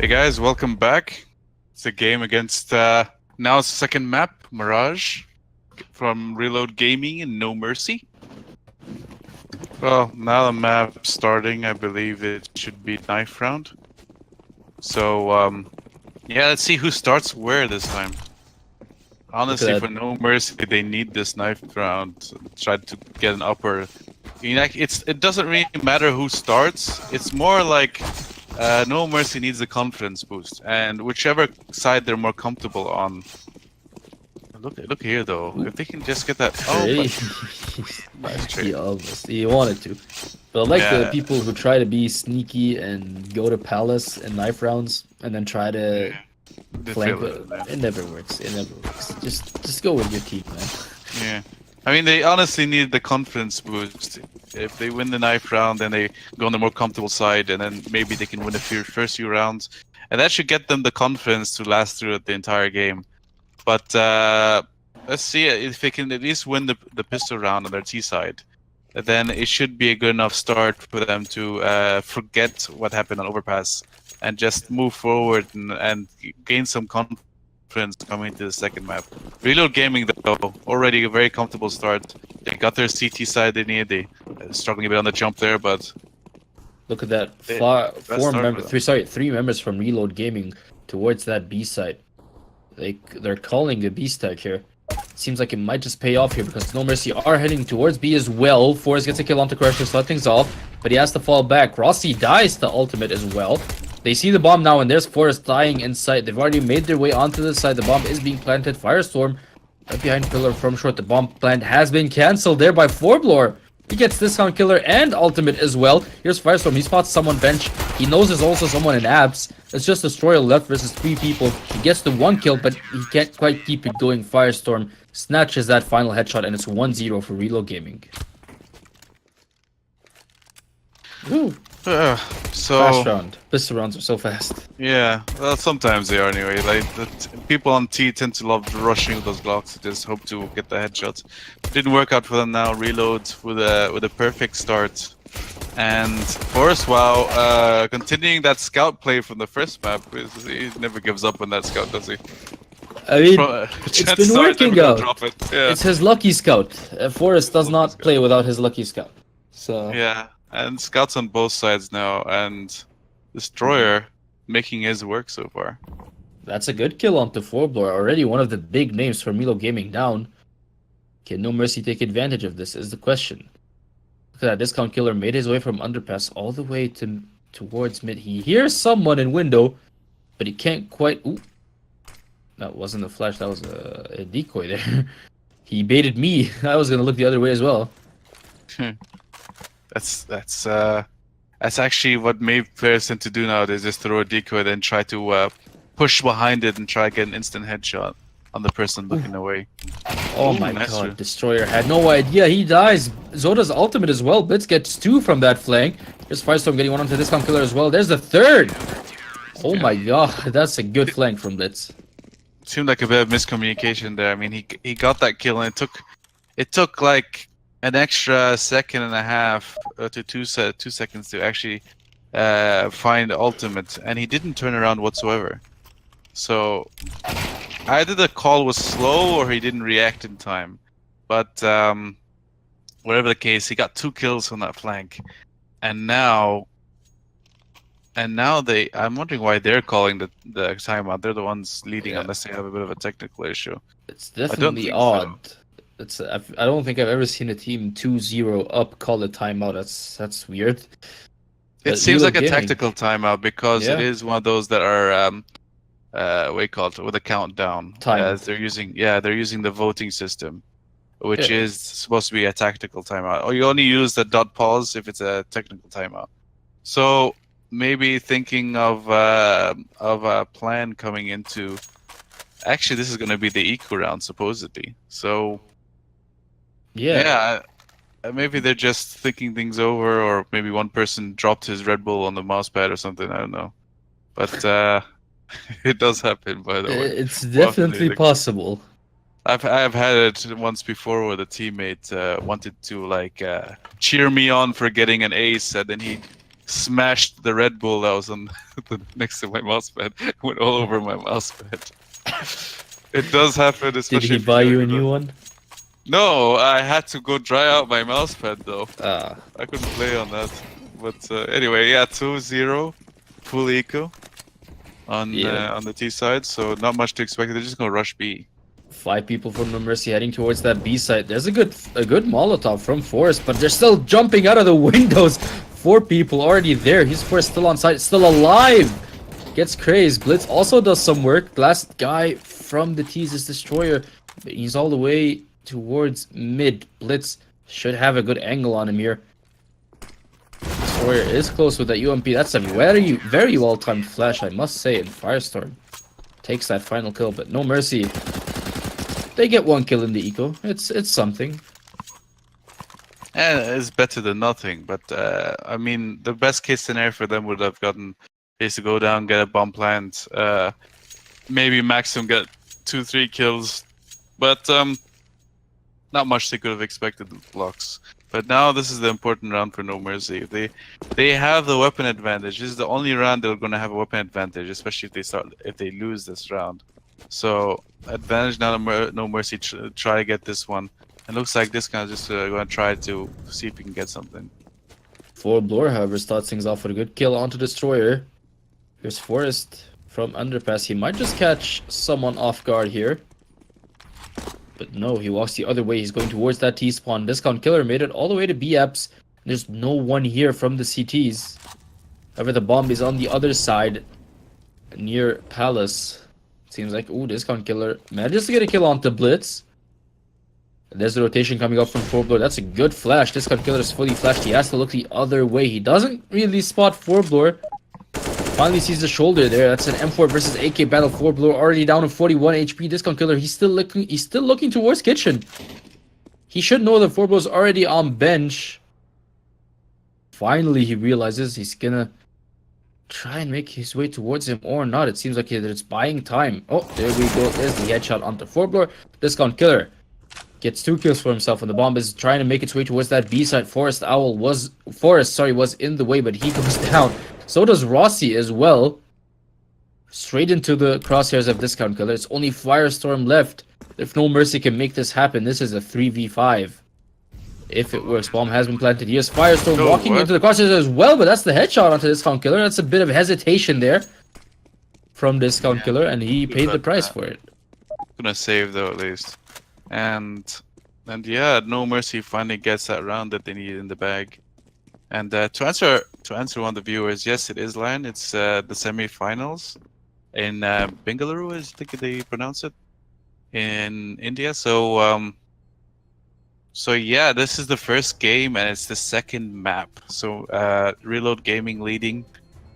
Hey guys, welcome back. It's a game against now it's the second map, Mirage, from Reload Gaming and No Mercy. Well, now the map's starting. I believe it should be knife round. So yeah, let's see who starts where this time. Honestly, for No Mercy, they need this knife round to try to get an upper. It doesn't really matter who starts. It's more like No Mercy needs a confidence boost, and whichever side they're more comfortable on. Look here though. If they can just get that. Oh, nice trade. He wanted to. But I like the people who try to be sneaky and go to palace and knife rounds and then try to flank. It never works. It never works. Just go with your team, man. Yeah. I mean, they honestly need the confidence boost. If they win the knife round, then they go on the more comfortable side, and then maybe they can win the first few rounds. And that should get them the confidence to last through the entire game. But let's see if they can at least win the pistol round on their T side. Then it should be a good enough start for them to forget what happened on Overpass and just move forward and gain some confidence coming into the second map. Reload Gaming, though, already a very comfortable start. They got their CT side they need. They struggling a bit on the jump there, but look at that. Three members from Reload Gaming towards that B side. They're calling the B stack here. Seems like it might just pay off here because No Mercy are heading towards B as well. Forrest gets a kill onto Crusher, start things off, but he has to fall back. Rossi dies to ultimate as well. They see the bomb now, and there's Forrest dying inside. They've already made their way onto the side. The bomb is being planted. Firestorm right behind Pillar from short. The bomb plant has been cancelled there by Forblower. He gets discount killer and ultimate as well. Here's Firestorm. He spots someone bench. He knows there's also someone in abs. It's just Destroyer left versus 3 people. He gets the 1 kill, but he can't quite keep it going. Firestorm snatches that final headshot, and it's 1-0 for Reload Gaming. Woo. Fast round. Pistol rounds are so fast. Yeah, well, sometimes they are anyway. Like people on T tend to love rushing with those Glocks. Just hope to get the headshots. Didn't work out for them now. Reload with a perfect start, and Forrest, wow, continuing that scout play from the first map. He never gives up on that scout, does he? I mean, it's been working out. Yeah. It's his lucky scout. Forrest does not play without his lucky scout. So yeah. And scouts on both sides now, and Destroyer making his work so far. That's a good kill onto Forblower. Already one of the big names for Milo Gaming down. Can No Mercy take advantage of this is the question. Look at that discount killer made his way from underpass all the way towards mid. He hears someone in window, but he can't quite... Ooh. That wasn't a flash, that was a decoy there. He baited me. I was going to look the other way as well. That's actually what players tend to do nowadays. Just throw a decoy, then try to push behind it and try to get an instant headshot on the person looking away. Oh my god, Destroyer had no idea. He dies. Zoda's ultimate as well. Blitz gets 2 from that flank. Here's Firestorm getting 1 onto discount killer as well. There's the 3rd. Oh my god, that's a good flank from Blitz. Seemed like a bit of miscommunication there. I mean, he got that kill, and it took like an extra second and a half to 2 seconds to actually find ultimate, and he didn't turn around whatsoever. So either the call was slow or he didn't react in time. But whatever the case, he got 2 kills on that flank, and now I'm wondering why they're calling the timeout. They're the ones leading, unless they have a bit of a technical issue. It's definitely odd. I don't think I've ever seen a team 2-0 up call a timeout. That's weird. It seems like a tactical timeout because it is one of those that are what do you call it, with a countdown. They're using the voting system, which is supposed to be a tactical timeout. Or you only use the dot pause if it's a technical timeout. So maybe thinking of a plan coming into. Actually, this is going to be the eco round supposedly. So. Yeah, maybe they're just thinking things over, or maybe one person dropped his Red Bull on the mousepad or something. I don't know, but it does happen. By the way, it's definitely possible. I've had it once before where the teammate wanted to like cheer me on for getting an ace, and then he smashed the Red Bull that was on next to my mousepad. Went all over my mousepad. It does happen, especially. Did he buy you a new one? No, I had to go dry out my mousepad though. Ah. I couldn't play on that. But anyway, yeah, 2-0, full eco on the T side. So not much to expect. They're just gonna rush B. 5 people from No Mercy heading towards that B site. There's a good Molotov from Forrest, but they're still jumping out of the windows. 4 people already there. He's Forrest still on site, still alive. Gets crazed. Blitz also does some work. Last guy from the T's is Destroyer. But he's all the way towards mid. Blitz should have a good angle on him here. Destroyer is close with that UMP. That's a very well timed flash, I must say. And Firestorm takes that final kill, but No Mercy. They get 1 kill in the eco. It's something. And it's better than nothing. But I mean, the best case scenario for them would have gotten is to go down, get a bomb plant, maybe maximum get 2-3 kills. But not much they could have expected with blocks. But now this is the important round for No Mercy. They have the weapon advantage. This is the only round they're going to have a weapon advantage, especially if they lose this round. So advantage now. No Mercy try to get this one. It looks like this guy just going to try to see if he can get something. Blur, however, starts things off with a good kill onto Destroyer. Here's Forrest from Underpass. He might just catch someone off guard here. But no, he walks the other way. He's going towards that T-spawn. Discount Killer made it all the way to B-Apps. There's no one here from the CTs. However, the bomb is on the other side near Palace. Seems like, ooh, Discount Killer manages to get a kill onto Blitz. There's the rotation coming up from Blur. That's a good flash. Discount Killer is fully flashed. He has to look the other way. He doesn't really spot Blur. Finally sees the shoulder there. That's an M4 versus AK battle. Blur already down to 41 HP. Discount Killer, he's still looking towards Kitchen. He should know that Blur's already on bench. Finally, he realizes he's gonna try and make his way towards him or not. It seems like it's buying time. Oh, there we go. There's the headshot onto Blur. Discount Killer gets 2 kills for himself, and the bomb is trying to make its way towards that B side. Forrest was in the way, but he goes down. So does Rossi as well. Straight into the crosshairs of Discount Killer. It's only Firestorm left. If No Mercy can make this happen, this is a 3v5. If it works, bomb has been planted. Here's Firestorm walking into the crosshairs as well, but that's the headshot onto Discount Killer. That's a bit of hesitation there from Discount Killer, and he paid the price for it. Gonna save though at least. And yeah, No Mercy finally gets that round that they need in the bag. And to answer one of the viewers, yes, it is Lion. It's the semi-finals in Bengaluru, I think they pronounce it, in India. So yeah, this is the first game and it's the second map. So Reload Gaming leading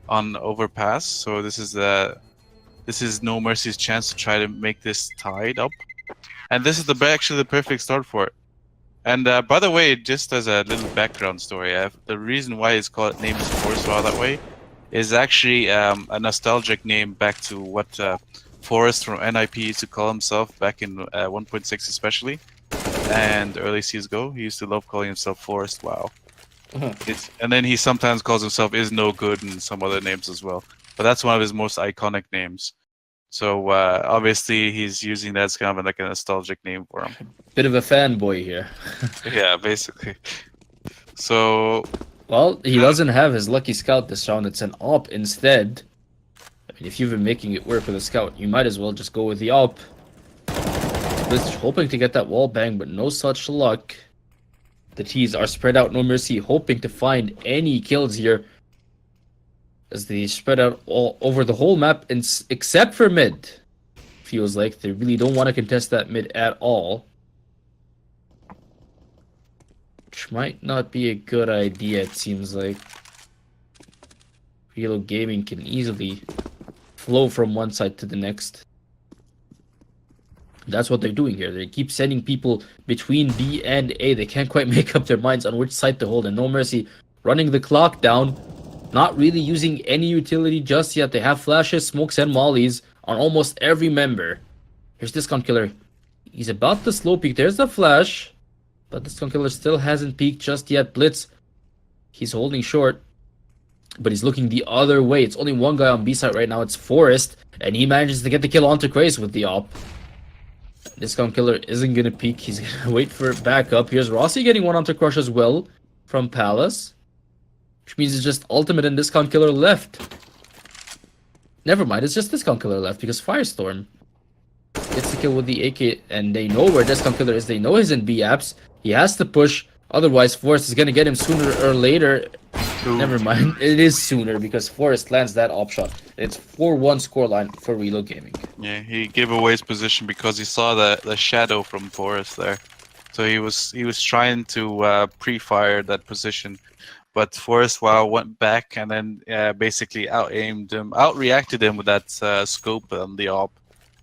on Overpass. So this is No Mercy's chance to try to make this tied up. And this is actually the perfect start for it. And by the way, just as a little background story, the reason why it's called name is Forestwell that way is actually a nostalgic name back to what Forrest from NIP used to call himself back in 1.6 especially, and early CSGO. He used to love calling himself Forest Wow. And then he sometimes calls himself Is No Good and some other names as well. But that's one of his most iconic names. So obviously he's using that as kind of like a nostalgic name for him. Bit of a fanboy here. Yeah, basically. So... Well, he doesn't have his Lucky Scout this round. It's an AWP instead. I mean, if you've been making it work with a Scout, you might as well just go with the AWP. Blitz hoping to get that wall bang, but no such luck. The T's are spread out. No Mercy hoping to find any kills here, as they spread out all over the whole map, except for mid. Feels like they really don't want to contest that mid at all. Which might not be a good idea, it seems like. Reload Gaming can easily flow from one side to the next. That's what they're doing here. They keep sending people between B and A. They can't quite make up their minds on which side to hold. And No Mercy running the clock down. Not really using any utility just yet. They have flashes, smokes, and mollies on almost every member. Here's Discount Killer. He's about to slow peek. There's the flash. But Discount Killer still hasn't peeked just yet. Blitz. He's holding short. but he's looking the other way. It's only one guy on B side right now. It's Forest, and he manages to get the kill onto Craze with the op. Discount Killer isn't gonna peek. He's gonna wait for it back up. Here's Rossi getting one onto Crush as well from Palace, which means it's just Ultimate and Discount Killer left. Never mind, it's just Discount Killer left because Firestorm gets the kill with the AK, and they know where Discount Killer is. They know he's in B apps. He has to push, otherwise Forest is gonna get him sooner or later. Never mind, it is sooner because Forest lands that op shot. It's 4-1 scoreline for Reload Gaming. Yeah, he gave away his position because he saw the shadow from Forest there. So he was trying to pre-fire that position. But Forest went back and then basically out-aimed him, out-reacted him with that scope on the op.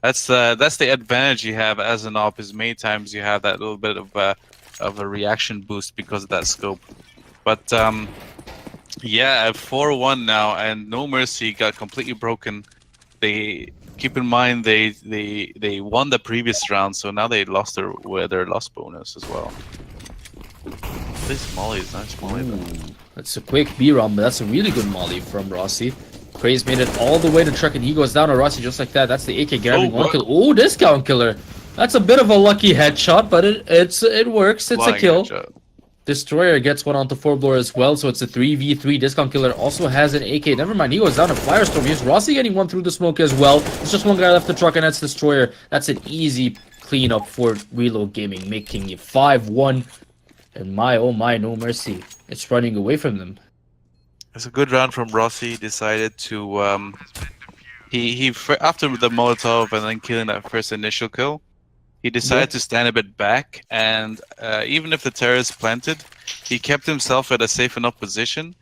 That's the advantage you have as an op, is many times you have that little bit of a reaction boost because of that scope. But yeah, at 4-1 now, and No Mercy got completely broken. They keep in mind they won the previous round, so now they lost their loss bonus as well. This molly is nice molly. That's a quick B round, but that's a really good molly from Rossi. Craze made it all the way to truck, and he goes down to Rossi just like that. That's the AK grabbing one kill. Oh, Discount Killer. That's a bit of a lucky headshot, but it works. It's a kill. Headshot. Destroyer gets one onto Forblower as well, so it's a 3v3. Discount Killer also has an AK. Never mind, he goes down to Firestorm. Here's Rossi getting one through the smoke as well. It's just one guy left the truck, and that's Destroyer. That's an easy cleanup for Reload Gaming, making it 5-1. And my, oh my, No Mercy. It's running away from them. It's a good round from Rossi. He decided to he after the Molotov and then killing that first initial kill, he decided to stand a bit back, and even if the terrorist planted, he kept himself at a safe enough position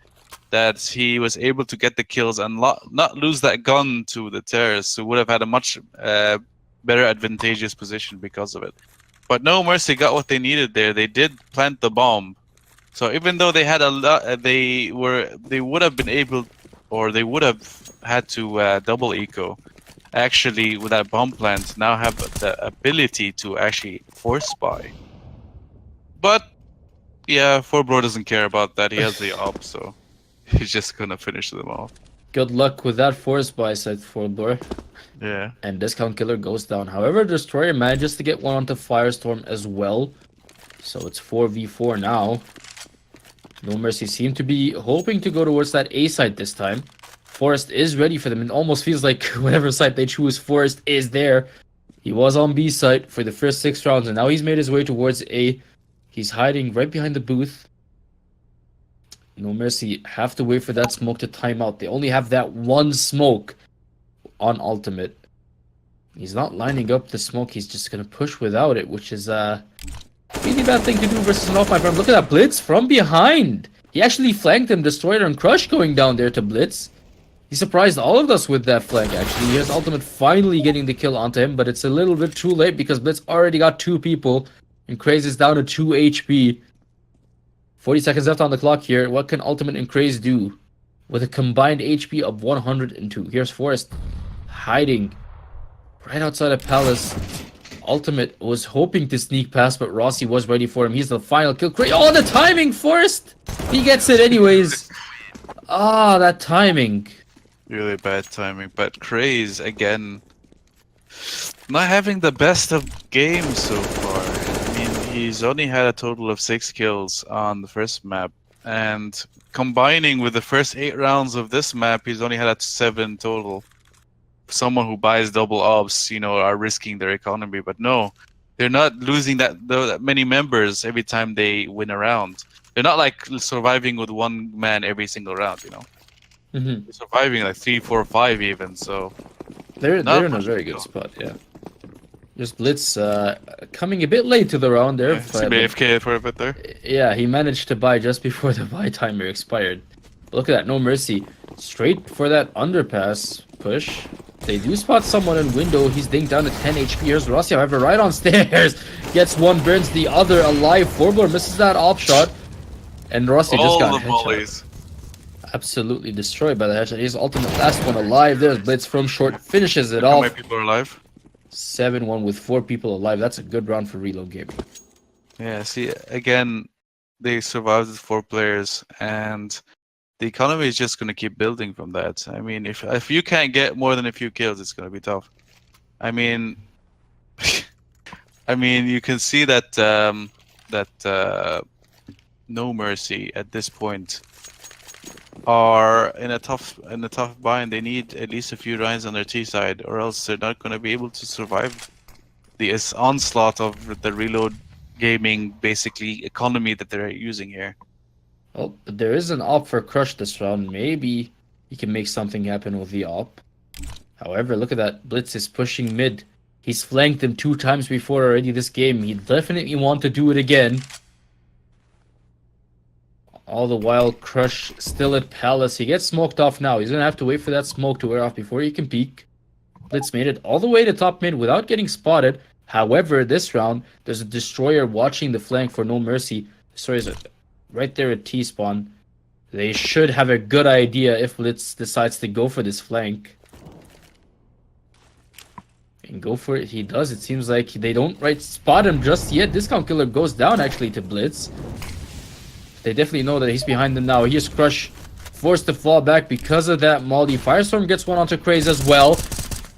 that he was able to get the kills and not lose that gun to the terrorists, who would have had a much better advantageous position because of it. But No Mercy got what they needed there. They did plant the bomb. So even though they had a lot, they would have been able, or they would have had to double eco. Actually, with that bomb plant, now have the ability to actually force buy. But yeah, Forbro doesn't care about that. He has the op, so he's just gonna finish them off. Good luck with that force buy, said Forbro. Yeah. And Discount Killer goes down. However, Destroyer manages to get one onto Firestorm as well. So it's 4v4 now. No Mercy seem to be hoping to go towards that A side this time. Forest is ready for them. It almost feels like whatever side they choose, Forest is there. He was on B side for the first 6 rounds, and now he's made his way towards A. He's hiding right behind the booth. No Mercy have to wait for that smoke to time out. They only have that one smoke on ultimate. He's not lining up the smoke. He's just going to push without it, which is a really bad thing to do versus an off, my friend. Look at that blitz from behind. He actually flanked him. Destroyer and Crush going down there to blitz. He surprised all of us with that flank, actually. Here's Ultimate finally getting the kill onto him, but it's a little bit too late because Blitz already got 2 people, and Craze is down to 2 HP. 40 seconds left on the clock here. What can Ultimate and Craze do with a combined HP of 102? Here's Forest hiding right outside of Palace. Ultimate was hoping to sneak past, but Rossi was ready for him. He's the final kill. Oh, the timing, Forest! He gets it anyways. Ah, that timing. Really bad timing, but Craze again not having the best of games so far. I mean, he's only had a total of 6 kills on the first map, and combining with the first 8 rounds of this map, he's only had 7 total. Someone who buys double ops, you know, are risking their economy, but no, they're not losing that many members every time they win a round. They're not like surviving with 1 man every single round, you know. They're surviving like 3, 4, 5 even, so they're in a very good spot, yeah. Just Blitz coming a bit late to the round there. AFK for a bit there. Yeah, he managed to buy just before the buy timer expired. But look at that, No Mercy. Straight for that underpass push. They do spot someone in window. He's dinged down to 10 HP. Here's Rossi, however, right on stairs. Gets one, burns the other alive. Forblower misses that op shot. And Rossi just got headshot. Absolutely destroyed by the headshot. He's Ultimate last one alive. There's Blitz from short. Finishes it off. How many people are alive? 7-1 with 4 people alive. That's a good round for Reload Gaming. Yeah, see, again, they survived with 4 players, and the economy is just going to keep building from that. I mean, if you can't get more than a few kills, it's going to be tough. I mean, you can see that No Mercy at this point are in a tough bind. They need at least a few rounds on their T side, or else they're not going to be able to survive the onslaught of the Reload Gaming basically economy that they're using here. Well, but there is an op for Crush this round. Maybe he can make something happen with the op. However, look at that. Blitz is pushing mid. He's flanked him 2 times before already this game. He definitely want to do it again. All the while, Crush still at Palace. He gets smoked off now. He's going to have to wait for that smoke to wear off before he can peek. Blitz made it all the way to top mid without getting spotted. However, this round, there's a Destroyer watching the flank for No Mercy. Destroyer's right there at T-spawn. They should have a good idea if Blitz decides to go for this flank. And go for it, he does. It seems like they don't spot him just yet. Discount Killer goes down actually to Blitz. They definitely know that he's behind them now. Here's Crush, forced to fall back because of that Molly. Firestorm gets one onto Craze as well.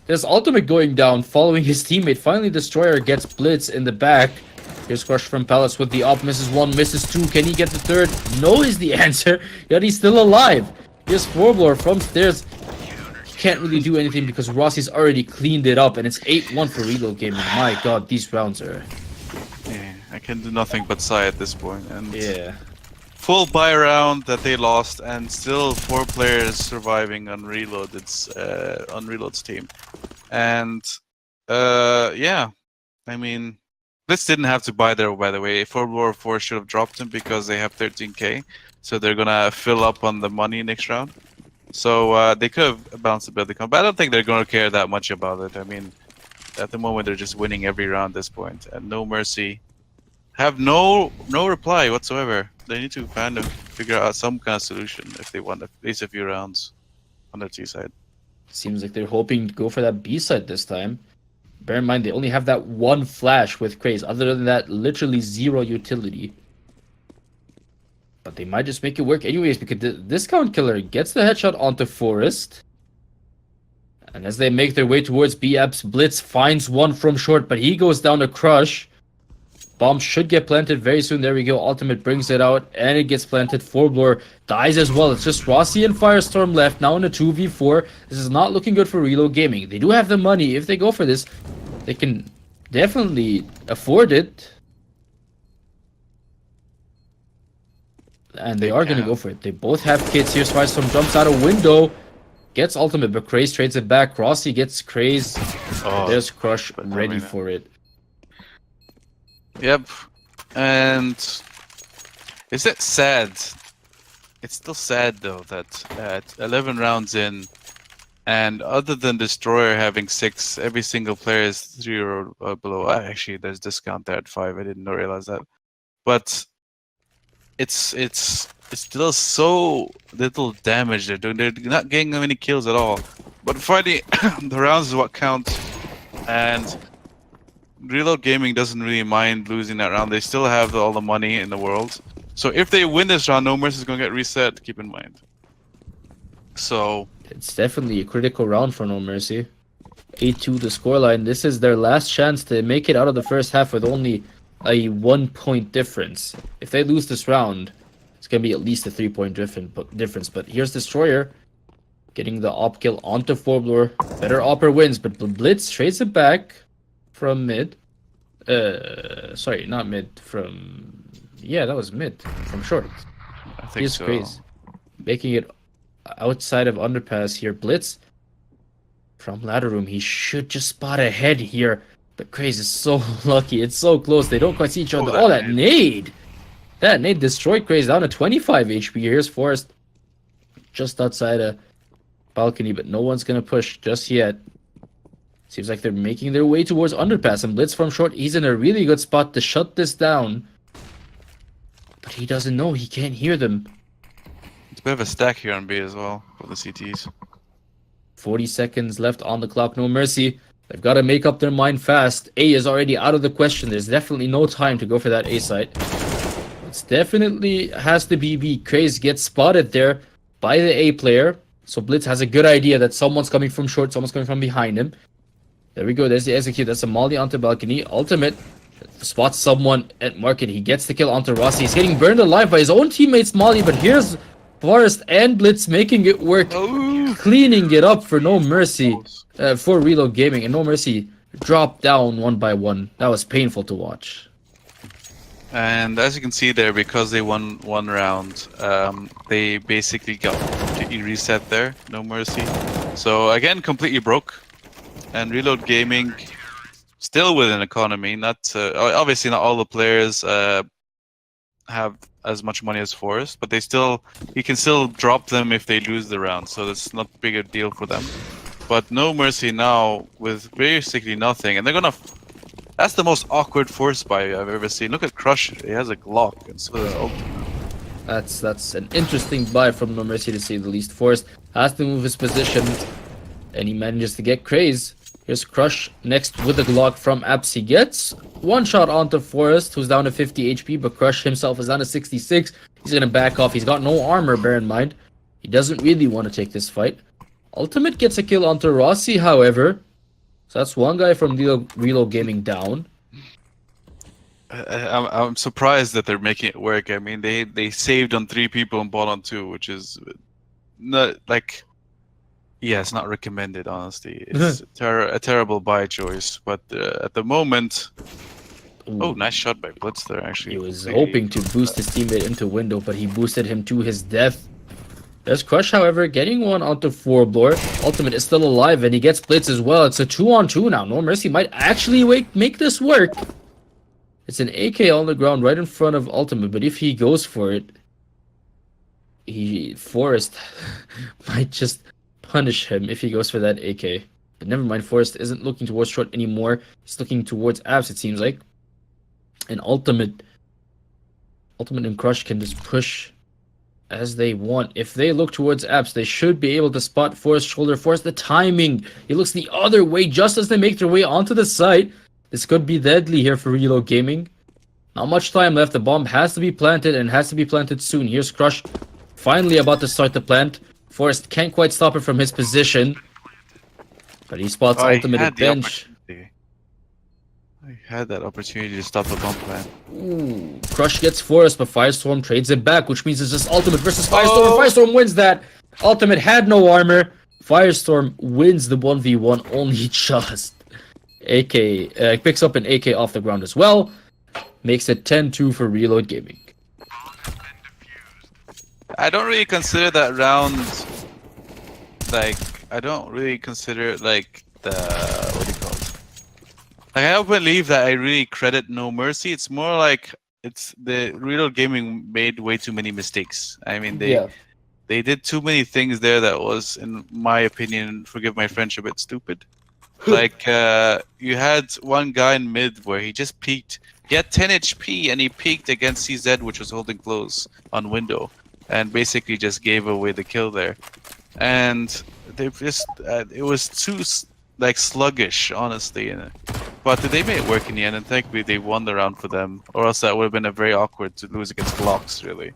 There's Ultimate going down, following his teammate. Finally, Destroyer gets Blitz in the back. Here's Crush from Palace with the op. Misses 1, misses 2. Can he get the 3rd? No is the answer, yet he's still alive. Here's Forblower from stairs. He can't really do anything because Rossi's already cleaned it up, and it's 8-1 for Reload Gaming. My god, these rounds are... Yeah, I can do nothing but sigh at this point. And yeah. Full buy round that they lost, and still 4 players surviving on Reload. It's on Reload's team, and yeah, I mean, this didn't have to buy there. By the way, 4 should have dropped him because they have 13k, so they're gonna fill up on the money next round. So they could have bounced a bit, but I don't think they're gonna care that much about it. I mean, at the moment they're just winning every round at this point, and No Mercy have no reply whatsoever. They need to kind of figure out some kind of solution if they want at least a few rounds on their T side. Seems like they're hoping to go for that B side this time. Bear in mind, they only have that 1 flash with Craze. Other than that, literally 0 utility. But they might just make it work anyways, because the Discount Killer gets the headshot onto Forest. And as they make their way towards B-Apps, Blitz finds one from short, but he goes down to Crush. Bomb should get planted very soon. There we go. Ultimate brings it out, and it gets planted. Forblower dies as well. It's just Rossi and Firestorm left now in a 2v4. This is not looking good for Reload Gaming. They do have the money. If they go for this, they can definitely afford it. And they are going to go for it. They both have kits. Here's Firestorm jumps out a window. Gets Ultimate, but Craze trades it back. Rossi gets Craze. There's Crush ready for it. Yep, and is it sad? It's still sad though that at 11 rounds in, and other than Destroyer having 6, every single player is 3 or below. Actually, there's discount there at 5. I didn't realize that, but it's still so little damage they're doing. They're not getting many kills at all. But finally, the rounds is what counts, and Reload Gaming doesn't really mind losing that round. They still have all the money in the world. So if they win this round, No Mercy is going to get reset, keep in mind. So it's definitely a critical round for No Mercy. 8-2 the scoreline. This is their last chance to make it out of the first half with only a 1-point difference. If they lose this round, it's going to be at least a 3-point difference. But here's Destroyer getting the op kill onto Forblower. Better opper wins, but Blitz trades it back from mid. Sorry, not mid. From... yeah, that was mid. From short. I think so. Crazy. Making it outside of underpass here. Blitz from ladder room. He should just spot ahead here. But Craze is so lucky. It's so close. They don't quite see each other. Oh, that nade! That nade destroyed Craze down to 25 HP. Here's Forest just outside a balcony, but no one's going to push just yet. Seems like they're making their way towards underpass, and Blitz from short, he's in a really good spot to shut this down. But he doesn't know, he can't hear them. It's a bit of a stack here on B as well, for the CTs. 40 seconds left on the clock, No Mercy. They've got to make up their mind fast. A is already out of the question. There's definitely no time to go for that A site. It's definitely has to be B. Craze gets spotted there by the A player. So Blitz has a good idea that someone's coming from short, someone's coming from behind him. There we go. There's the execute. That's a molly onto balcony. Ultimate spots someone at market. He gets the kill onto Rossi. He's getting burned alive by his own teammates Molly, but here's Forest and Blitz making it work, cleaning it up for No Mercy, for Reload Gaming, and No Mercy dropped down one by one. That was painful to watch. And as you can see there, because they won one round, they basically got completely reset there. No Mercy. So again, completely broke. And Reload Gaming, still with an economy. Not obviously not all the players have as much money as Forest, but you can still drop them if they lose the round. So that's not a big a deal for them. But No Mercy now with basically nothing, and they're gonna. That's the most awkward Forest buy I've ever seen. Look at Crush. He has a Glock, and so does Ultimate. That's an interesting buy from No Mercy to say the least. Forest has to move his position, and he manages to get Craze. Here's Crush next with the Glock from Apps. He gets one shot onto Forest, who's down to 50 HP, but Crush himself is down to 66. He's gonna back off. He's got no armor, bear in mind. He doesn't really want to take this fight. Ultimate gets a kill onto Rossi, however. So that's one guy from Reload Gaming down. I'm surprised that they're making it work. I mean, they saved on 3 people and bought on 2, which is not like. Yeah, it's not recommended, honestly. It's a terrible buy choice. But at the moment... Ooh. Oh, nice shot by Blitz there, actually. He was hoping to boost his teammate into window, but he boosted him to his death. There's Crush, however, getting one onto Forbloor. Ultimate is still alive, and he gets Blitz as well. It's a 2-on-2 now. No Mercy might actually make this work. It's an AK on the ground right in front of Ultimate, but if he goes for it, Forest might just... punish him if he goes for that AK. But never mind, Forest isn't looking towards short anymore. He's looking towards Apps, it seems like. And Ultimate and Crush can just push as they want. If they look towards Apps, they should be able to spot Forest's shoulder. Forest, the timing. He looks the other way just as they make their way onto the site. This could be deadly here for Reload Gaming. Not much time left. The bomb has to be planted and has to be planted soon. Here's Crush finally about to start the plant. Forest can't quite stop it from his position, but he spots Ultimate at bench. I had that opportunity to stop the bomb plan. Ooh, Crush gets Forest, but Firestorm trades it back, which means it's just Ultimate versus Firestorm. And Firestorm wins that. Ultimate had no armor. Firestorm wins the 1v1 only just. AK picks up an AK off the ground as well. Makes it 10-2 for Reload Gaming. I don't really consider that round like I don't really consider it like the what do you call it? Like I don't believe that I really credit No Mercy. It's more like it's the Reload Gaming made way too many mistakes. I mean they did too many things there that was, in my opinion, forgive my French, a bit stupid. Like you had one guy in mid where he just peeked. He had 10 HP and he peeked against CZ, which was holding close on window, and basically just gave away the kill there. And they just it was too like sluggish, honestly. But they made it work in the end, and thankfully they won the round for them. Or else that would have been a very awkward to lose against Glocks, really.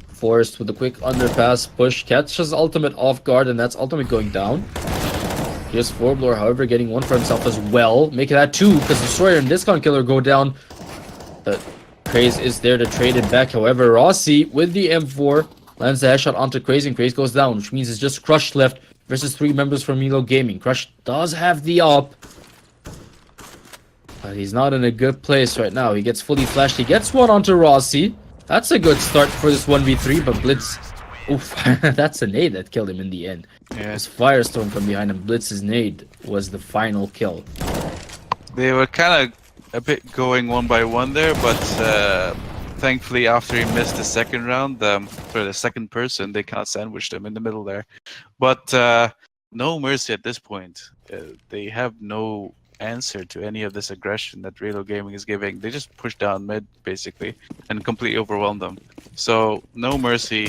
Forest with a quick underpass push catches Ultimate off guard, and that's Ultimate going down. Here's Forbloor, however, getting one for himself as well. Making that 2 because Destroyer and Discount Killer go down. But Craze is there to trade it back. However, Rossi with the M4 lands the headshot onto Craze, and Craze goes down, which means it's just Crush left versus 3 members from Reload Gaming. Crush does have the op, but he's not in a good place right now. He gets fully flashed. He gets one onto Rossi. That's a good start for this 1v3, but Blitz... Oof, that's a nade that killed him in the end. Yeah. This Firestorm from behind him. Blitz's nade was the final kill. They were kind of a bit going one by one there, but thankfully after he missed the second round, for the second person, they kind of sandwiched him in the middle there. But No Mercy at this point. They have no answer to any of this aggression that Reload Gaming is giving. They just push down mid, basically, and completely overwhelm them. So, No Mercy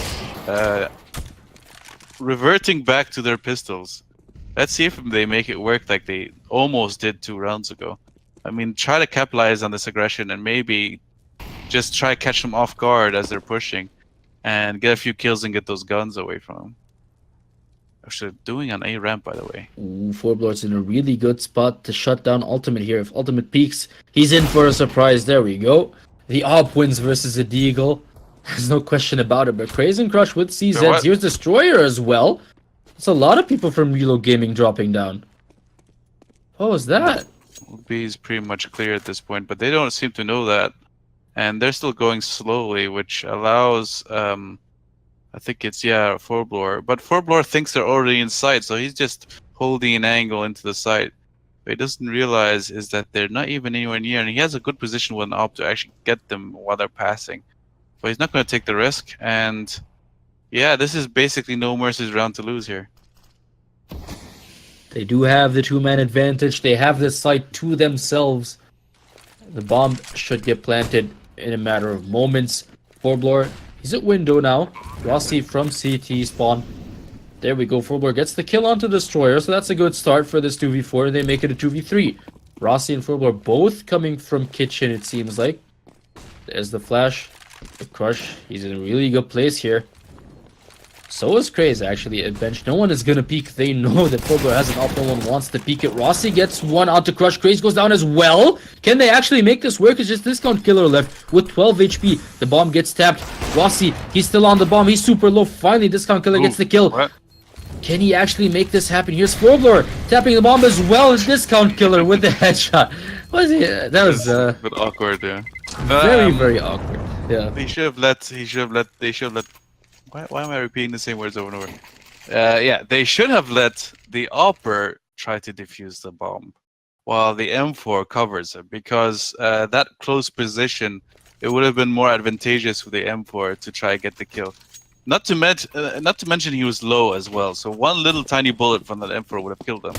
reverting back to their pistols. Let's see if they make it work like they almost did 2 rounds ago. I mean, try to capitalize on this aggression and maybe just try to catch them off guard as they're pushing. and get a few kills and get those guns away from him. Actually, doing an A ramp, by the way. Ooh, Forblore's in a really good spot to shut down Ultimate here. If Ultimate peaks, he's in for a surprise. There we go. The Op wins versus a Deagle. There's no question about it. But Crazy and Crush with CZ. Here's Destroyer as well. It's a lot of people from Reload Gaming dropping down. What was that? B is pretty much clear at this point, but they don't seem to know that. And they're still going slowly, which allows... I think it's, yeah, Forblore. But Forblore thinks they're already inside, so he's just holding an angle into the site. What he doesn't realize is that they're not even anywhere near, and he has a good position with an op to actually get them while they're passing. But he's not going to take the risk, and yeah, this is basically No Mercy's round to lose here. They do have the two-man advantage. They have this site to themselves. The bomb should get planted in a matter of moments. Forblore, he's at window now. Rossi from CT spawn. There we go. Forblore gets the kill onto Destroyer, so that's a good start for this 2v4. They make it a 2v3. Rossi and Forblore both coming from kitchen, it seems like. There's the flash. The Crush, he's in a really good place here. So is Craze actually at bench. No one is gonna peek. They know that Forblore has an op. No one wants to peek it. Rossi gets one out to Crush. Craze goes down as well. Can they actually make this work? It's just Discount Killer left with 12 HP. The bomb gets tapped. Rossi, he's still on the bomb. He's super low. Finally, Discount Killer gets the kill. What? Can he actually make this happen? Here's Forblore tapping the bomb as well as Discount Killer with the headshot. What is it? That was a bit awkward, yeah. Very awkward. Yeah. They should have let. Why am I repeating the same words over and over? Yeah, they should have let the Opper try to defuse the bomb while the M4 covers it, because that close position, it would have been more advantageous for the M4 to try and get the kill. Not to mention he was low as well, so one little tiny bullet from that M4 would have killed him.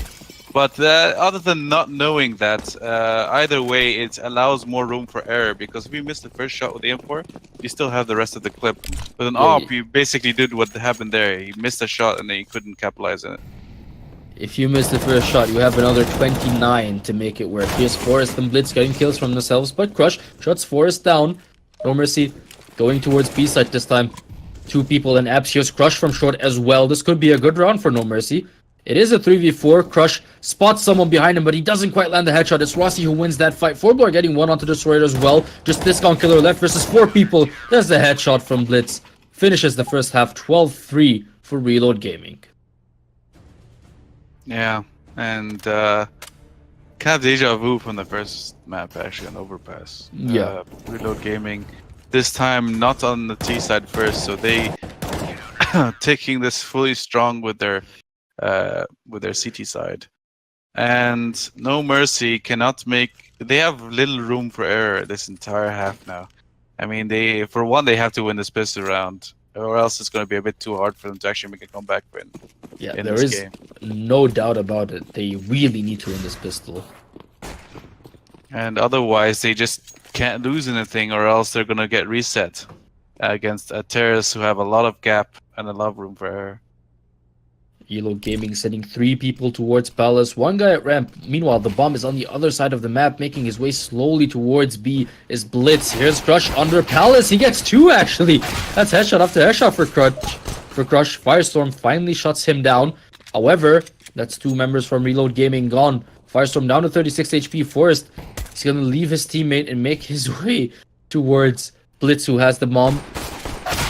But other than not knowing that, either way, it allows more room for error, because if you miss the first shot with the M4, you still have the rest of the clip. With an AWP, you basically did what happened there. He missed a shot and then he couldn't capitalize on it. If you miss the first shot, you have another 29 to make it work. Here's Forest and Blitz getting kills from themselves, but Crush shuts Forest down. No Mercy going towards B site this time. Two people in Abs. Here's Crush from short as well. This could be a good round for No Mercy. It is a 3v4. Crush spots someone behind him, but he doesn't quite land the headshot. It's Rossi who wins that fight. Forblore getting one onto Destroyer as well. Just Discount Killer left versus 4 people. There's the headshot from Blitz. Finishes the first half 12-3 for Reload Gaming. Yeah, and kind of deja vu from the first map, actually, on Overpass. Yeah. Reload Gaming. This time not on the T side first, so they taking this fully strong with their CT side, and No Mercy cannot make. They have little room for error this entire half now. I mean, they have to win this pistol round, or else it's going to be a bit too hard for them to actually make a comeback win. Yeah, there is game. No doubt about it. They really need to win this pistol, and otherwise they just can't lose anything, or else they're going to get reset against a Terrace who have a lot of gap and a lot of room for error. Reload Gaming sending 3 people towards Palace, 1 guy at ramp. Meanwhile, the bomb is on the other side of the map, making his way slowly towards B is Blitz. Here's Crush under Palace. He gets 2 actually. That's headshot after headshot for Crush. Firestorm finally shuts him down. However, that's 2 members from Reload Gaming gone. Firestorm down to 36 HP. Forrest, he's gonna leave his teammate and make his way towards Blitz, who has the bomb.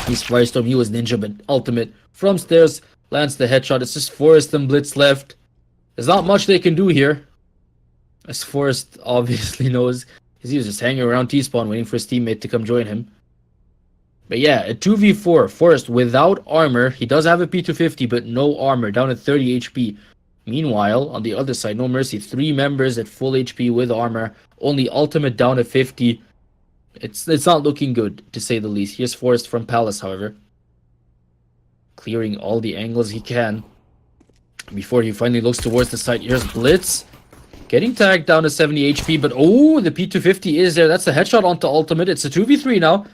He's Firestorm. He was Ninja, but Ultimate from stairs lands the headshot. It's just Forrest and Blitz left. There's not much they can do here, as Forrest obviously knows, because he was just hanging around T-spawn waiting for his teammate to come join him. But yeah, a 2v4. Forrest without armor. He does have a P250, but no armor, down at 30 HP. Meanwhile, on the other side, No Mercy, 3 members at full HP with armor. Only Ultimate down at 50. It's not looking good, to say the least. Here's Forrest from Palace, however, clearing all the angles he can before he finally looks towards the side. Here's Blitz getting tagged down to 70 HP, but oh, the P250 is there. That's a headshot onto Ultimate. It's a 2v3 now.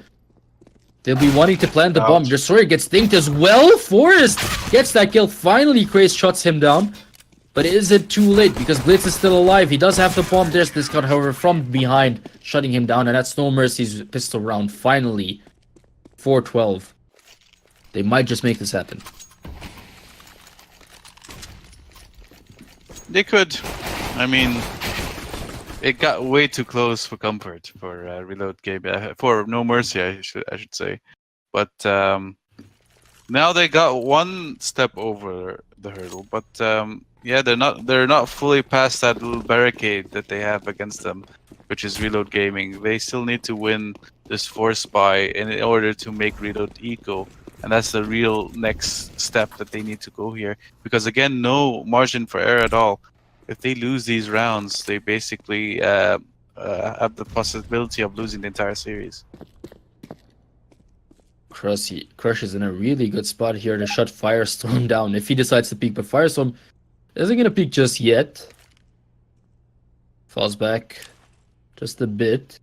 They'll be wanting to plant the bomb. Destroyer gets dinked as well. Forrest gets that kill. Finally, Craze shuts him down. But is it too late? Because Blitz is still alive. He does have the bomb. There's Discount, however, from behind, shutting him down. And that's No Mercy's pistol round. Finally, 4-12. They might just make this happen. They could. I mean, it got way too close for comfort for Reload game for No Mercy. I should say, but now they got one step over the hurdle. But yeah, they're not fully past that little barricade that they have against them, which is Reload Gaming. They still need to win this Force Buy in order to make Reload eco. And that's the real next step that they need to go here. Because again, no margin for error at all. If they lose these rounds, they basically have the possibility of losing the entire series. Crush is in a really good spot here to shut Firestorm down if he decides to peek. But Firestorm isn't going to peek just yet. Falls back just a bit.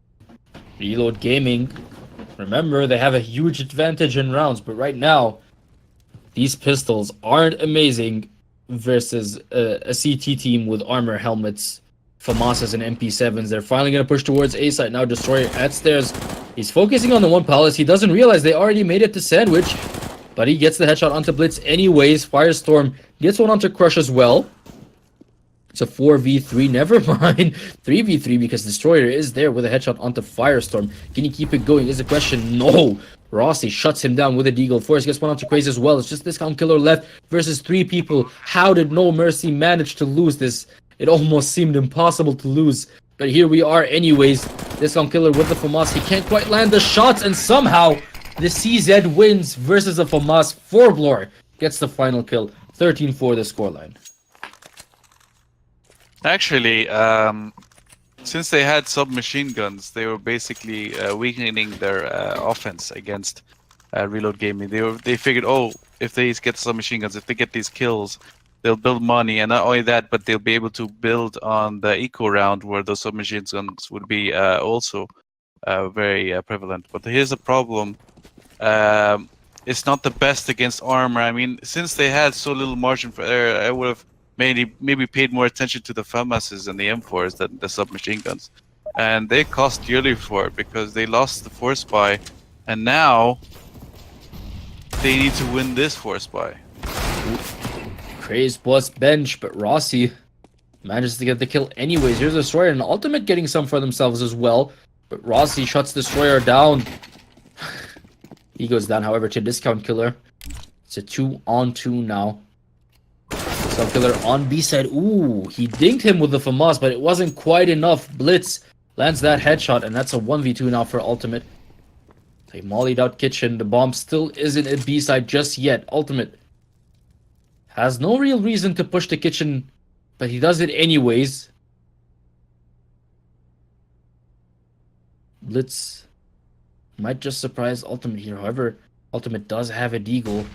Reload Gaming. Remember, they have a huge advantage in rounds, but right now, these pistols aren't amazing versus a CT team with armor helmets, FAMASas, and MP7s. They're finally going to push towards A site now. Destroyer at stairs. He's focusing on the one palace. He doesn't realize they already made it to Sandwich, but he gets the headshot onto Blitz anyways. Firestorm gets one onto Crush as well. It's a 4v3, never mind 3v3 because Destroyer is there with a headshot onto Firestorm. Can he keep it going is the question. No! Rossi shuts him down with a deagle. Forrest gets one onto Craze as well. It's just Discount Killer left versus 3 people. How did No Mercy manage to lose this? It almost seemed impossible to lose. But here we are anyways. Discount Killer with the FAMAS. He can't quite land the shots and somehow the CZ wins versus the FAMAS. Forblor gets the final kill. 13-4 the scoreline. Actually, since they had submachine guns, they were basically weakening their offense against Reload Gaming. They figured, oh, if they get submachine guns, if they get these kills, they'll build money, and not only that, but they'll be able to build on the eco round where those submachine guns would be also very prevalent. But here's the problem. It's not the best against armor. I mean, since they had so little margin for error, I would have maybe paid more attention to the FAMASs and the M4s than the submachine guns. And they cost dearly for it because they lost the Force Buy, and now they need to win this Force Buy. Craze plus bench, but Rossi manages to get the kill anyways. Here's Destroyer and Ultimate getting some for themselves as well. But Rossi shuts Destroyer down. He goes down, however, to Discount Killer. It's a 2-on-2 now. Discount Killer on B side. Ooh, he dinged him with the FAMAS, but it wasn't quite enough. Blitz lands that headshot, and that's a 1v2 now for Ultimate. They mollied out Kitchen. The bomb still isn't at B side just yet. Ultimate has no real reason to push the Kitchen, but he does it anyways. Blitz might just surprise Ultimate here. However, Ultimate does have a deagle.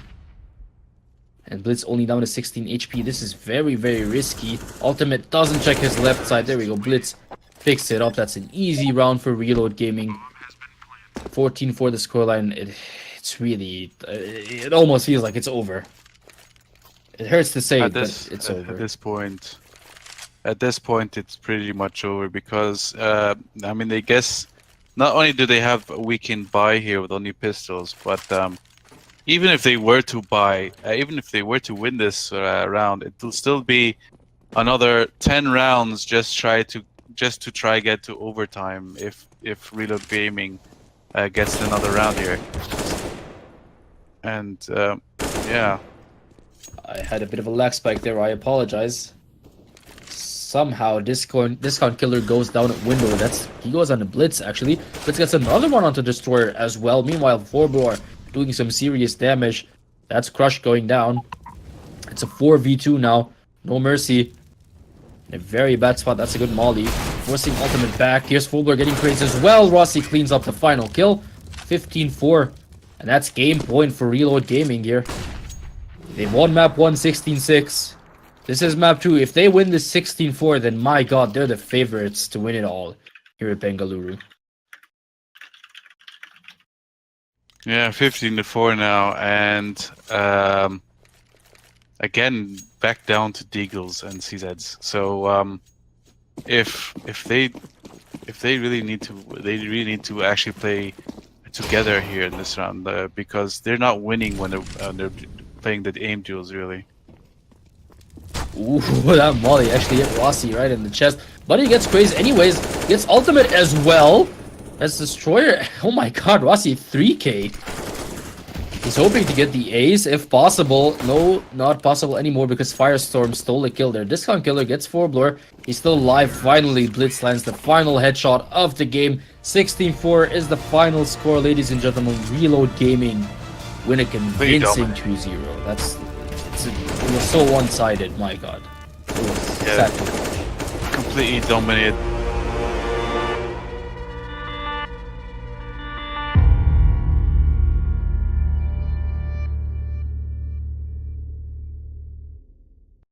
And Blitz only down to 16 HP. This is very, very risky. Ultimate doesn't check his left side. There we go. Blitz picks it up. That's an easy round for Reload Gaming. 14 for the scoreline. It's really... it almost feels like it's over. It hurts to say, but it's over. At this point, it's pretty much over because, I mean, they guess not only do they have a weekend buy here with only pistols, but even if they were to buy, even if they were to win this round, it will still be another 10 rounds just to try get to overtime if Reload Gaming gets another round here. And yeah. I had a bit of a lag spike there. I apologize. Somehow Discount Killer goes down at window. He goes on the Blitz actually. Blitz gets another one onto Destroyer as well. Meanwhile, Forbor doing some serious damage. That's Crush going down. It's a 4v2 now. No Mercy. In a very bad spot. That's a good molly. Forcing Ultimate back. Here's Forbor getting crazy as well. Rossi cleans up the final kill. 15-4. And that's game point for Reload Gaming here. They've won map 1, 16-6. This is map 2. If they win this 16-4, then my god, they're the favorites to win it all here at Bengaluru. Yeah, 15-4 now, and again back down to Deagles and CZs. So if they really need to actually play a together here in this round because they're not winning when they're playing the aim duels really. Ooh, that Molly actually hit Rossi right in the chest. But he gets crazy anyways. Gets ultimate as well. As Destroyer. Oh my god, Rossi 3k. He's hoping to get the ace if possible. No, not possible anymore because Firestorm stole the kill there. Discount Killer gets 4 blur. He's still alive. Finally, Blitz lands the final headshot of the game. 16-4 is the final score, ladies and gentlemen. Reload Gaming win a convincing 2-0. It was so one-sided, my god. It was completely dominated